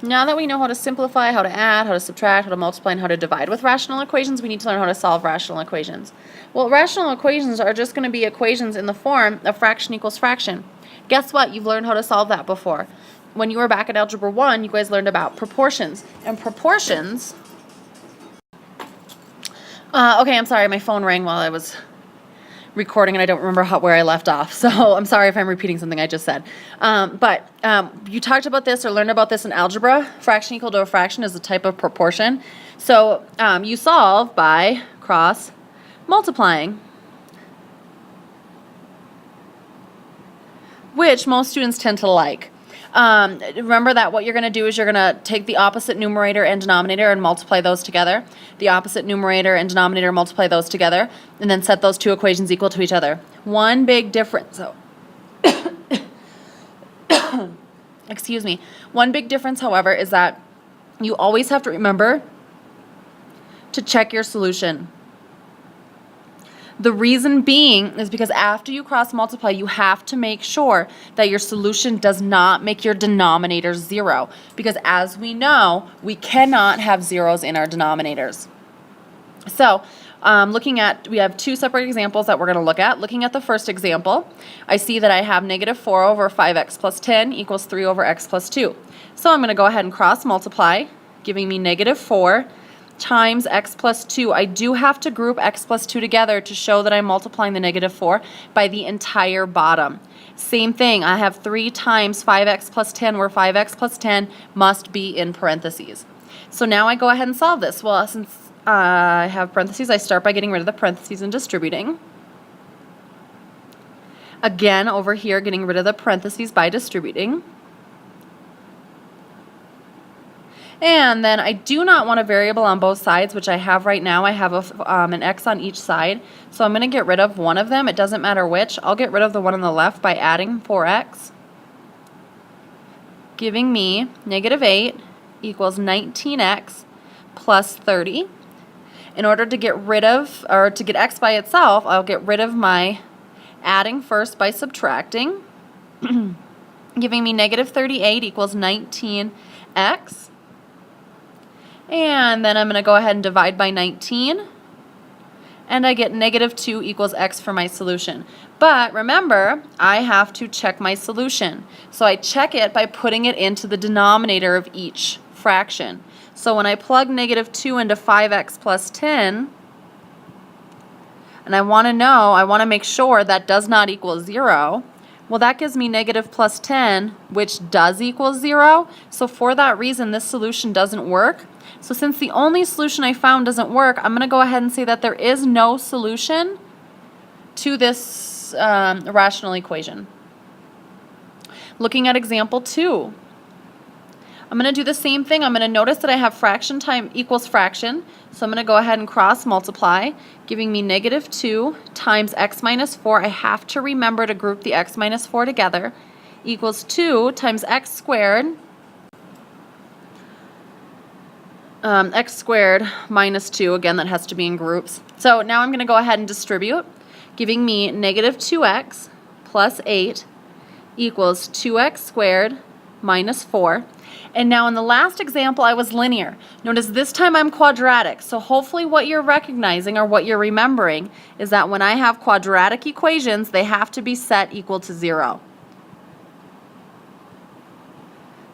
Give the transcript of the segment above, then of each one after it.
Now that we know how to simplify, how to add, how to subtract, how to multiply, and how to divide with rational equations, we need to learn how to solve rational equations. Well, rational equations are just going to be equations in the form of fraction equals fraction. Guess what? You've learned how to solve that before. When you were back at Algebra 1, you guys learned about proportions. And proportions... okay, I'm sorry. My phone rang while I was recording and I don't remember where I left off. So I'm sorry if I'm repeating something I just said. But you talked about this or learned about this in algebra. Fraction equal to a fraction is a type of proportion. So you solve by cross multiplying, which most students tend to like. Remember that what you're going to do is you're going to take the opposite numerator and denominator and multiply those together. The opposite numerator and denominator, multiply those together, and then set those two equations equal to each other. One big difference, excuse me. One big difference, however, is that you always have to remember to check your solution. The reason being is because after you cross multiply, you have to make sure that your solution does not make your denominator 0. Because as we know, we cannot have zeros in our denominators. So we have two separate examples that we're going to look at. Looking at the first example, I see that I have negative 4 over 5x plus 10 equals 3 over x plus 2. So I'm going to go ahead and cross multiply, giving me negative 4 times x plus 2. I do have to group x plus 2 together to show that I'm multiplying the negative 4 by the entire bottom. Same thing, I have 3 times 5x plus 10, where 5x plus 10 must be in parentheses. So now I go ahead and solve this. Well, since I have parentheses, I start by getting rid of the parentheses and distributing. Again, over here, getting rid of the parentheses by distributing. And then I do not want a variable on both sides, which I have right now. I have an x on each side. So I'm going to get rid of one of them. It doesn't matter which. I'll get rid of the one on the left by adding 4x, giving me negative 8 equals 19x plus 30. In order to get rid of, or to get x by itself, I'll get rid of my adding first by subtracting, giving me negative 38 equals 19x. And then I'm going to go ahead and divide by 19. And I get negative 2 equals x for my solution. But remember, I have to check my solution. So I check it by putting it into the denominator of each fraction. So when I plug negative 2 into 5x plus 10, and I want to make sure that does not equal 0, well, that gives me negative plus 10, which does equal 0. So for that reason, this solution doesn't work. So since the only solution I found doesn't work, I'm going to go ahead and say that there is no solution to this rational equation. Looking at example 2, I'm going to do the same thing. I'm going to notice that I have fraction time equals fraction. So I'm going to go ahead and cross multiply, giving me negative 2 times x minus 4. I have to remember to group the x minus 4 together, equals 2 times x squared. X squared minus 2, again, that has to be in groups. So now I'm going to go ahead and distribute, giving me negative 2x plus 8 equals 2x squared minus 4. And now in the last example, I was linear. Notice this time I'm quadratic. So hopefully what you're recognizing or what you're remembering is that when I have quadratic equations, they have to be set equal to 0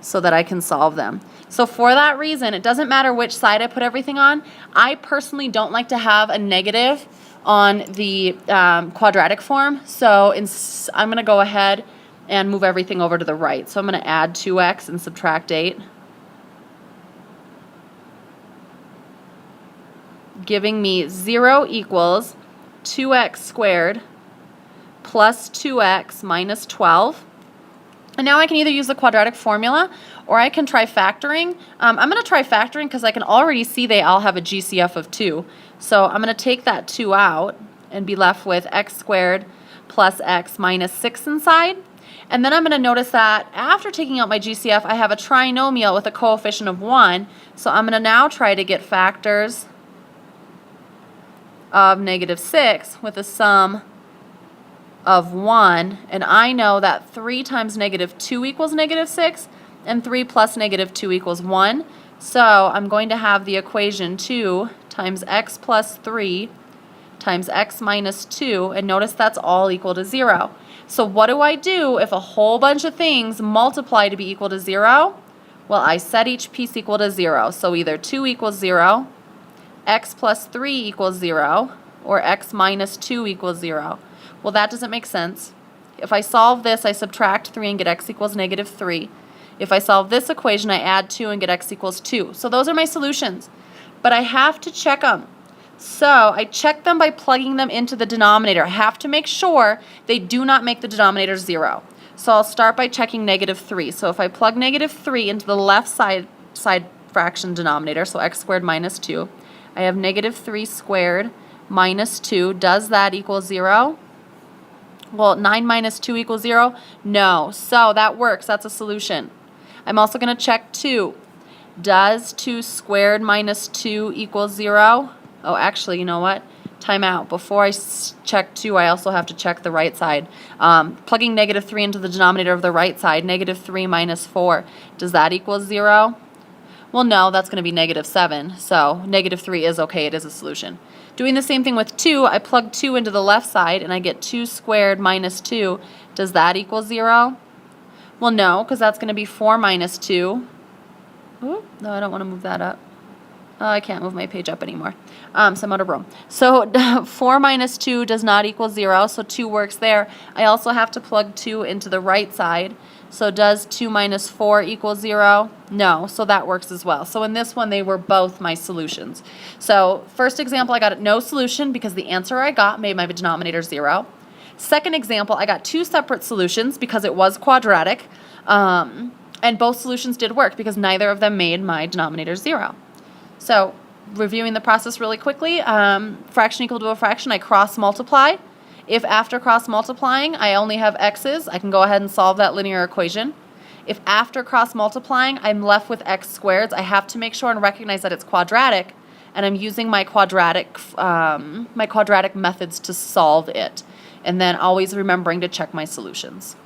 so that I can solve them. So for that reason, it doesn't matter which side I put everything on. I personally don't like to have a negative on the quadratic form. So I'm going to go ahead and move everything over to the right. So I'm going to add 2x and subtract 8, giving me 0 equals 2x squared plus 2x minus 12. And now I can either use the quadratic formula or I can try factoring. I'm going to try factoring because I can already see they all have a GCF of 2. So I'm going to take that 2 out and be left with x squared plus x minus 6 inside. And then I'm going to notice that after taking out my GCF, I have a trinomial with a coefficient of 1. So I'm going to now try to get factors of negative 6 with a sum of 1. And I know that 3 times negative 2 equals negative 6. and 3 plus negative 2 equals 1. So I'm going to have the equation 2 times x plus 3 times x minus 2, and notice that's all equal to 0. So what do I do if a whole bunch of things multiply to be equal to 0? Well, I set each piece equal to 0. So either 2 equals 0, x plus 3 equals 0, or x minus 2 equals 0. Well, that doesn't make sense. If I solve this, I subtract 3 and get x equals negative 3. If I solve this equation, I add 2 and get x equals 2. So those are my solutions. But I have to check them. So I check them by plugging them into the denominator. I have to make sure they do not make the denominator 0. So I'll start by checking negative 3. So if I plug negative 3 into the left side fraction denominator, so x squared minus 2, I have negative 3 squared minus 2. Does that equal 0? Well, 9 minus 2 equals 0? No. So that works. That's a solution. I'm also going to check 2. Does 2 squared minus 2 equal 0? Oh, actually, you know what? Time out. Before I check 2, I also have to check the right side. Plugging negative 3 into the denominator of the right side, negative 3 minus 4. Does that equal 0? Well, no, that's going to be negative 7. So negative 3 is okay. It is a solution. Doing the same thing with 2, I plug 2 into the left side, and I get 2 squared minus 2. Does that equal 0? Well, no, because that's going to be 4 minus 2. Ooh, no, I don't want to move that up. I can't move my page up anymore, so I'm out of room. So 4 minus 2 does not equal 0, so 2 works there. I also have to plug 2 into the right side. So does 2 minus 4 equal 0? No, so that works as well. So in this one, they were both my solutions. So first example, I got no solution because the answer I got made my denominator 0. Second example, I got 2 separate solutions because it was quadratic, and both solutions did work because neither of them made my denominator 0. So reviewing the process really quickly, fraction equal to a fraction, I cross multiply. If after cross multiplying I only have x's, I can go ahead and solve that linear equation. If after cross multiplying I'm left with x squareds, I have to make sure and recognize that it's quadratic, and I'm using my quadratic methods to solve it. And then always remembering to check my solutions.